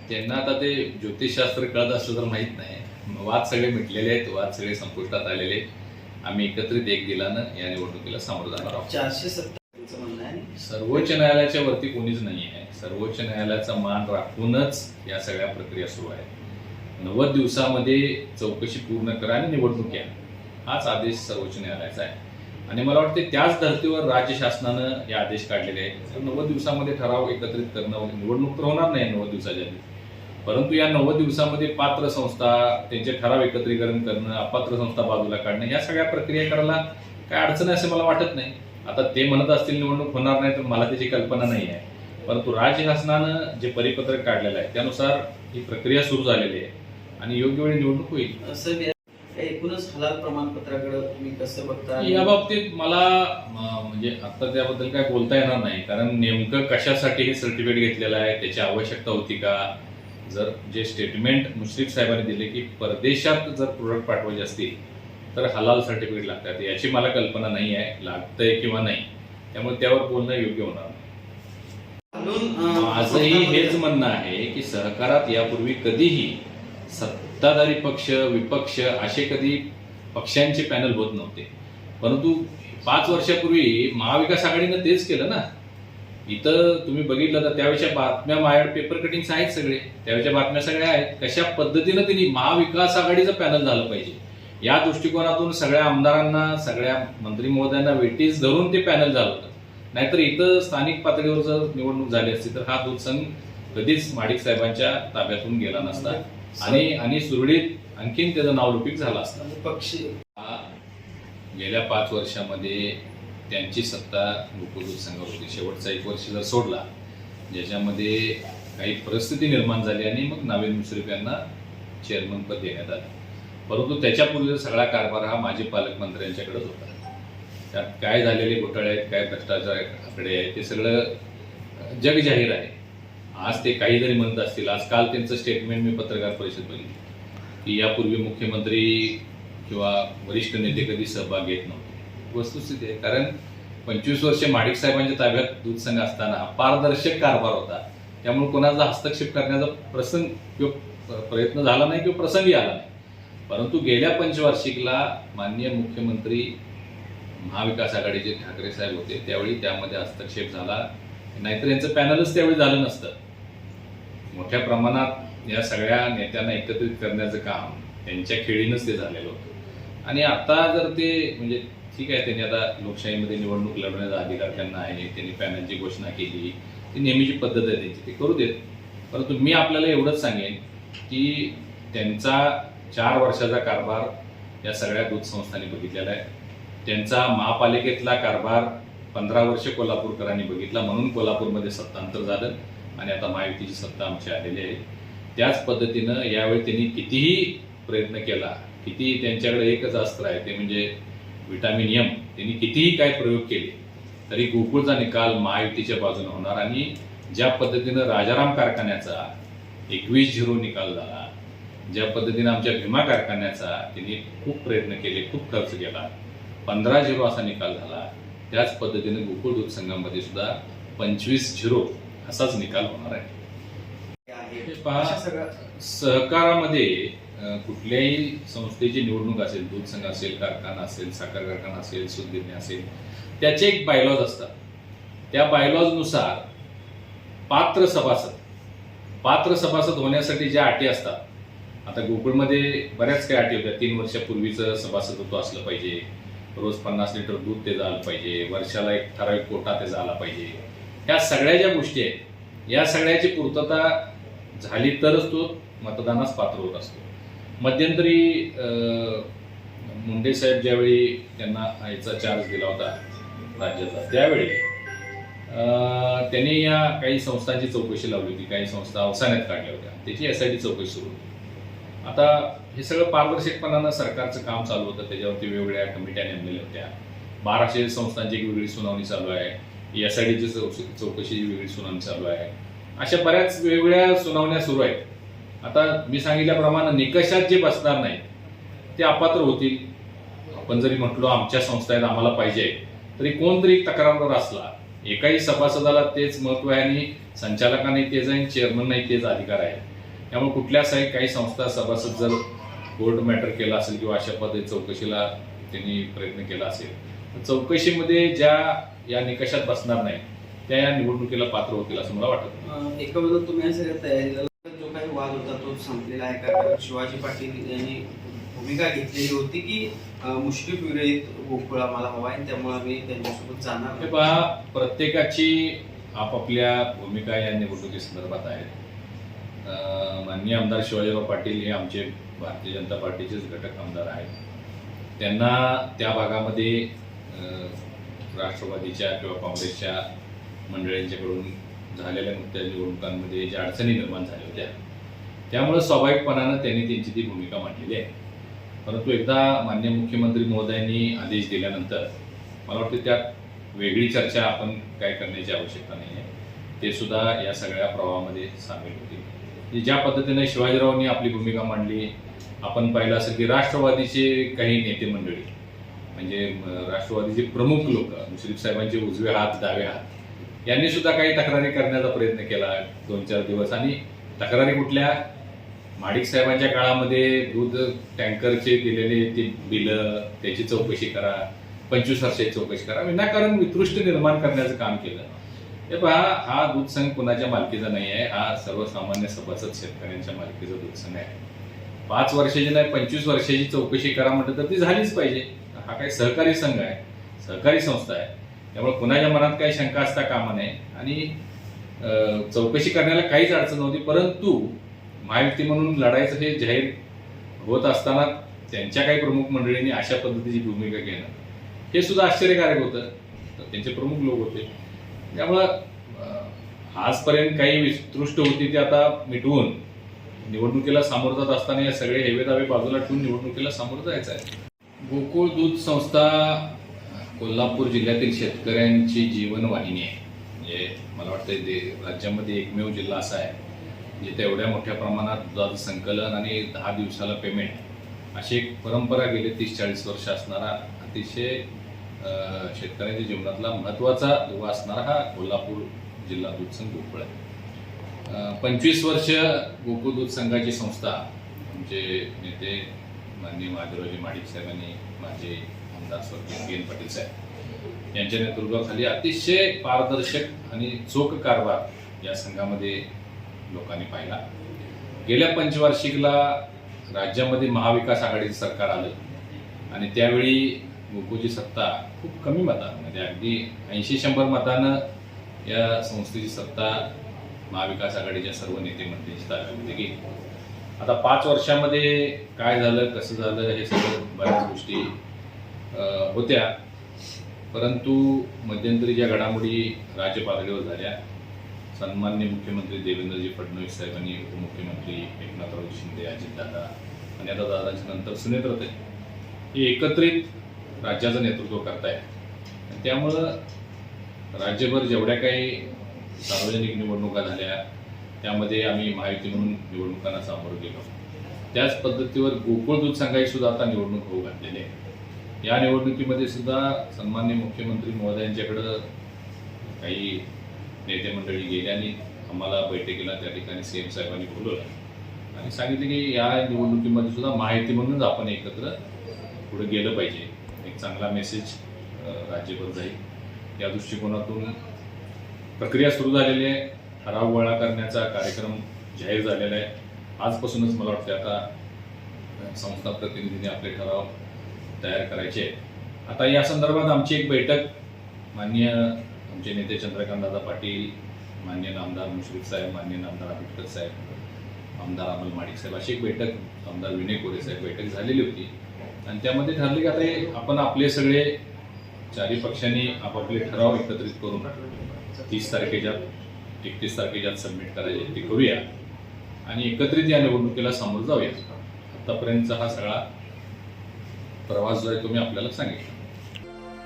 त्यांना आता ते ज्योतिषशास्त्र कळत असलं तर माहीत नाही. वाद सगळे मिटलेले आहेत, वाद सगळे संपुष्टात आलेले आहेत. आम्ही एकत्रित एक दिलानं या निवडणुकीला सामोरं जाणार आहोत. 470 म्हणणं आहे. सर्वोच्च न्यायालयाच्या वरती कोणीच नाही आहे. सर्वोच्च न्यायालयाचा मान राखूनच या सगळ्या प्रक्रिया सुरू आहेत. 90 दिवसामध्ये चौकशी पूर्ण करा आणि निवडणूक घ्या, हाच आदेश सर्वोच्च न्यायालयाचा आहे. आणि मला वाटते त्याच धर्तीवर राज्य शासनानं हे आदेश काढलेले आहेत. तर 90 दिवसामध्ये ठराव एकत्रित करणं, निवडणूक तर होणार नाही 90 दिवसाच्या आधी, परंतु या 90 दिवसामध्ये पात्र संस्था त्यांचे ठराव एकत्रीकरण करणं, अपात्र संस्था बाजूला काढणं, या सगळ्या प्रक्रिया करायला काय अडचण आहे असं मला वाटत नाही. आता ते म्हणत असतील निवडणूक होणार नाही तर मला त्याची कल्पना नाही आहे, परंतु राज्य शासनानं जे परिपत्रक काढलेलं आहे त्यानुसार ही प्रक्रिया सुरू झालेली आहे आणि योग्य वेळी निवडणूक होईल. असं एकूणच हलाल प्रमाणपत्राकडे तुम्ही कसं बघता? या बाबतीत मला म्हणजे आता त्याबद्दल काय बोलता येणार नाही, कारण नेमकं कशासाठी हे सर्टिफिकेट घेतलेलं आहे, त्याची आवश्यकता होती का? जर जे स्टेटमेंट मुश्रीफ साहेबांनी दिले की परदेशात जर प्रोडक्ट पाठवायचे असतील तर हलाल सर्टिफिकेट लागतात, याची मला कल्पना नाही आहे लागतंय किंवा नाही, त्यामुळे त्यावर बोलणं योग्य होणार नाही. माझंही हेच म्हणणं आहे की सहकारात यापूर्वी कधीही सत्ताधारी पक्ष विपक्ष असे कधी पक्षांचे पॅनल होत नव्हते, परंतु 5 वर्षापूर्वी महाविकास आघाडीनं तेच केलं ना. इथं तुम्ही बघितलं तर त्यावेळेच्या बातम्या माझ्याकडे पेपर कटिंग्स आहेत सगळे, त्यावेळेच्या बातम्या सगळ्या आहेत. कशा पद्धतीनं त्यांनी महाविकास आघाडीचं पॅनल झालं पाहिजे या दृष्टिकोनातून सगळ्या आमदारांना सगळ्या मंत्री महोदयांना वेटीस धरून ते पॅनल झालं होतं. नाहीतर इथं स्थानिक पातळीवर जर निवडणूक झाली असती तर हा दूधसंघ कधीच माडिक साहेबांच्या ताब्यातून गेला नसता आणि सुरळीत आणखीन त्याचं नावलौकिक झालं असतं. पक्ष गेल्या 5 वर्षामध्ये त्यांची सत्ता गोकुळ दूध संघावर होती. शेवटचा 1 वर्ष जर सोडला ज्याच्यामध्ये काही परिस्थिती निर्माण झाली आणि मग नावेद मुश्रीफ यांना चेअरमन पद देण्यात आलं, परंतु त्याच्यापूर्वी सगळा कारभार हा माजी पालकमंत्र्यांच्याकडेच होता. त्यात काय झालेले घोटाळे आहेत, काय भ्रष्टाचार आकडे आहेत, ते सगळं जग जाहीर आहे. आज ते काही जरी म्हणत असतील, आज काल त्यांचं स्टेटमेंट मी पत्रकार परिषद बघितली की यापूर्वी मुख्यमंत्री किंवा वरिष्ठ नेते कधी सहभाग घेत नव्हते. वस्तुस्थिती आहे, कारण 25 वर्ष माडिक साहेबांच्या ताब्यात दूध संघ असताना पारदर्शक कारभार होता, त्यामुळे कोणाचा हस्तक्षेप करण्याचा प्रसंग किंवा प्रयत्न झाला नाही किंवा प्रसंगी आला नाही. परंतु गेल्या पंचवार्षिकला माननीय मुख्यमंत्री महाविकास आघाडीचे ठाकरे साहेब होते, त्यावेळी त्यामध्ये हस्तक्षेप झाला, नाहीतर यांचं पॅनलच त्यावेळी झालं नसतं. मोठ्या प्रमाणात या सगळ्या नेत्यांना एकत्रित करण्याचं काम त्यांच्या खेळीनंच ते झालेलं होतं. आणि आता जर ते म्हणजे ठीक आहे, त्यांनी आता लोकशाहीमध्ये निवडणूक लढवण्याचा अधिकार त्यांना आहे, त्यांनी पॅनलची घोषणा केली, ती नेहमीची पद्धत आहे त्यांची, ते करू देत. परंतु मी आपल्याला एवढंच सांगेन की त्यांचा 4 वर्षाचा कारभार या सगळ्या दूध संस्थांनी बघितलेला आहे. त्यांचा महापालिकेतला कारभार 15 वर्ष कोल्हापूरकरांनी बघितला, म्हणून कोल्हापूरमध्ये सत्तांतर झालं आणि आता महायुतीची सत्ता आमची आलेली आहे. त्याच पद्धतीनं यावेळी त्यांनी कितीही प्रयत्न केला, किती त्यांच्याकडे एकच अस्त्र आहे ते म्हणजे विटामिन एम, त्यांनी कितीही काय प्रयोग केले तरी गोकुळचा निकाल महायुतीच्या बाजूने होणार. आणि ज्या पद्धतीनं राजाराम कारखान्याचा 21-0 निकाल झाला, ज्या पद्धतीनं आमच्या भीमा कारखान्याचा त्यांनी खूप प्रयत्न केले, खूप खर्च केला, 15-0 असा निकाल झाला, त्याच पद्धतीने गोकुळ दूध संघामध्ये सुद्धा 25-0 असाच निकाल होणार आहे. पहा, सहकारामध्ये कुठल्याही संस्थेची निवडणूक असेल, दूध संघ असेल, कारखाना असेल, साखर कारखाना असेल, सूत गिरणी असेल, त्याचे एक बायलॉज असतात. त्या बायलॉजनुसार पात्र सभासद होण्यासाठी ज्या अटी असतात, आता गोकुळमध्ये बऱ्याच काही अटी होत्या. 3 वर्षापूर्वीचं सभासदत्व असलं पाहिजे, रोज 50 लिटर दूध ते झालं पाहिजे, वर्षाला एक ठराविक कोटा ते झाला पाहिजे. ह्या सगळ्या ज्या गोष्टी आहेत, या सगळ्याची पूर्तता झाली तरच तो मतदानास पात्र होत असतो. मध्यंतरी मुंडे साहेब ज्यावेळी त्यांना याचा चार्ज दिला होता राज्याचा, त्यावेळी त्यांनी या काही संस्थांची चौकशी लावली होती, काही संस्था अवसानात काढल्या होत्या, त्याची SIT चौकशी सुरू होती. आता हे सगळं पारदर्शकपणानं सरकारचं काम चालू होतं, त्याच्यावरती वेगवेगळ्या कमिट्या नेमलेल्या होत्या. 1200 संस्थांची एक वेगळी सुनावणी चालू आहे, SITची चौकशीची वेगळी सुनावणी चालू आहे, अशा बऱ्याच वेगवेगळ्या सुनावण्या सुरू आहेत. आता मी सांगितल्याप्रमाणे निकषात जे बसणार नाहीत ते अपात्र होतील. आपण जरी म्हटलो आमच्या संस्था आहेत आम्हाला पाहिजे, तरी कोणतरी तक्रारदार असला, एकाही सभासदाला तेच महत्व आहे आणि संचालकांनाही तेच आहे, चेअरमननाही तेच अधिकार आहे. त्यामुळे कुठल्या काही संस्था सभासद जर कोर्ट मॅटर केला असेल किंवा अशा पद्धती चौकशीला त्यांनी प्रयत्न केला असेल तर चौकशीमध्ये ज्या या निकषात बसणार नाही त्या या निवडणुकीला पात्र होतील असं मला वाटत नाही. एका बाजूला तुम्ही या सगळ्या तयारीला जो काही वाद होता तो संपलेला आहे का? कारण शिवाजी पाटील यांनी भूमिका घेतलेली होती की मुश्रीफ विरहित गोकुळ आम्हाला हवा आहे, त्यामुळे आम्ही त्यांच्यासोबत जाणार. हे पहा, प्रत्येकाची आपापल्या भूमिका या निवडणुकी संदर्भात आहेत. माननीय आमदार शिवाजीराव पाटील हे आमचे भारतीय जनता पार्टीचेच घटक आमदार आहेत. त्यांना त्या भागामध्ये राष्ट्रवादीच्या किंवा काँग्रेसच्या मंडळींच्याकडून झालेल्या नुकत्याच निवडणुकांमध्ये ज्या अडचणी निर्माण झाल्या होत्या त्यामुळे स्वाभाविकपणानं त्यांनी त्यांची ती भूमिका मांडलेली आहे. परंतु एकदा माननीय मुख्यमंत्री महोदयांनी आदेश दिल्यानंतर मला वाटतं त्यात वेगळी चर्चा आपण काय करण्याची आवश्यकता नाही आहे. ते सुद्धा या सगळ्या प्रवाहामध्ये सामील होतील. ज्या पद्धतीने शिवाजीरावांनी आपली भूमिका मांडली, आपण पाहिलं असेल की राष्ट्रवादीचे काही नेते मंडळी म्हणजे राष्ट्रवादीचे प्रमुख लोक मुश्रीफ साहेबांचे उजवे हात डावे हात यांनी सुद्धा काही तक्रारी करण्याचा प्रयत्न केला 2-4 दिवस. आणि तक्रारी कुठल्या? माडिक साहेबांच्या काळामध्ये दूध टँकरचे दिलेले ते बिलं त्याची चौकशी करा, 25 वर्षाची चौकशी करा, विनाकारण वितृष्ट निर्माण करण्याचं काम केलं. हे पहा, हा दूध संघ कुणाच्या मालकीचा नाही आहे, हा सर्वसामान्य सभासद शेतकऱ्यांच्या मालकीचा दूध संघ आहे. 5 वर्षाची नाही 25 वर्षाची चौकशी करा म्हटलं तर ती झालीच पाहिजे. हा काही सहकारी संघ आहे, सहकारी संस्था आहे, त्यामुळे कुणाच्या मनात काही शंका असता कामा नये. आणि चौकशी करण्याला काहीच अडचण नव्हती. परंतु महायुती म्हणून लढायचं हे जाहीर होत असताना त्यांच्या काही प्रमुख मंडळींनी अशा पद्धतीची भूमिका घेणं हे सुद्धा आश्चर्यकारक होतं. त्यांचे प्रमुख लोक होते, त्यामुळं आजपर्यंत काही विस्तृष्ट होती ती आता मिटवून निवडणुकीला सामोरं जात असताना या सगळे हेवेदावे बाजूला ठेवून निवडणुकीला सामोरं जायचं आहे. गोकुळ दूध संस्था कोल्हापूर जिल्ह्यातील शेतकऱ्यांची जीवनवाहिनी आहे. म्हणजे मला वाटतं राज्यामध्ये एकमेव जिल्हा असा आहे जिथे एवढ्या मोठ्या प्रमाणात दुधाचं संकलन आणि 10 दिवसाला पेमेंट अशी एक परंपरा गेली 30-40 वर्ष असणारा अतिशय शेतकऱ्यांच्या जीवनातला महत्त्वाचा दुवा असणारा हा कोल्हापूर जिल्हा दूध संघ गोकुळ आहे. 25 वर्ष गोकुळ दूध संघाची संस्था आमचे नेते माननीय महादेवरावजी माडिक साहेबांनी, माझे आमदार स्वर्गीय PN पाटील साहेब यांच्या नेतृत्वाखाली अतिशय पारदर्शक आणि चोख कारभार या संघामध्ये लोकांनी पाहिला. गेल्या पंचवार्षिकला राज्यामध्ये महाविकास आघाडीचं सरकार आलं आणि त्यावेळी गोकुळची सत्ता खूप कमी मतानं म्हणजे अगदी 80-100 मतानं या संस्थेची सत्ता महाविकास आघाडीच्या सर्व नेते मंडळींची ताब्यामध्ये गेली. आता 5 वर्षामध्ये काय झालं, कसं झालं हे सगळं बऱ्याच गोष्टी होत्या. परंतु मध्यंतरी ज्या घडामोडी राज्य पातळीवर झाल्या, सन्माननीय मुख्यमंत्री देवेंद्रजी फडणवीस साहेबांनी, उपमुख्यमंत्री एकनाथराव शिंदे, अजितदादा आणि आता दादांच्या नंतर सुनेत्राताई हे एकत्रित राज्याचं नेतृत्व करतायत. त्यामुळं राज्यभर जेवढ्या काही सार्वजनिक निवडणुका झाल्या त्यामध्ये आम्ही महायुती म्हणून निवडणुकांना सामोरं गेलो. त्याच पद्धतीवर गोकुळ दूध संघाची सुद्धा आता निवडणूक होऊ घातलेली आहे. या निवडणुकीमध्ये सुद्धा सन्माननीय मुख्यमंत्री महोदयांच्याकडं काही नेते मंडळी गेली आणि आम्हाला बैठकीला त्या ठिकाणी CM साहेबांनी बोलवलं आणि सांगितलं की या निवडणुकीमध्ये सुद्धा महायुती म्हणूनच आपण एकत्र पुढे गेलं पाहिजे. एक चांगला मेसेज राज्यभर जाईल या दृष्टिकोनातून प्रक्रिया सुरू झालेली आहे. ठराव गोळा करण्याचा कार्यक्रम जाहीर झालेला आहे. आजपासूनच मला वाटतं आता संस्था प्रतिनिधींनी आपले ठराव तयार करायचे आहेत. आता या संदर्भात आमची एक बैठक माननीय आमचे नेते चंद्रकांतदादा पाटील, माननीय आमदार मुश्रीफ साहेब, माननीय आमदार आंबेडकर साहेब, आमदार अमल माडिक साहेब अशी एक बैठक, आमदार विनय कोरे साहेब बैठक झालेली होती आणि त्यामध्ये ठरले की आता आपण आपले सगळे 4ही पक्षांनी आपापले ठराव एकत्रित करून 30 तारखेच्या 31 तारखेच्या सबमिट करायचे ते करूया आणि एकत्रित या निवडणुकीला सामोरं जाऊया. आतापर्यंतचा हा सगळा प्रवास जो आहे तो मी आपल्याला सांगितला.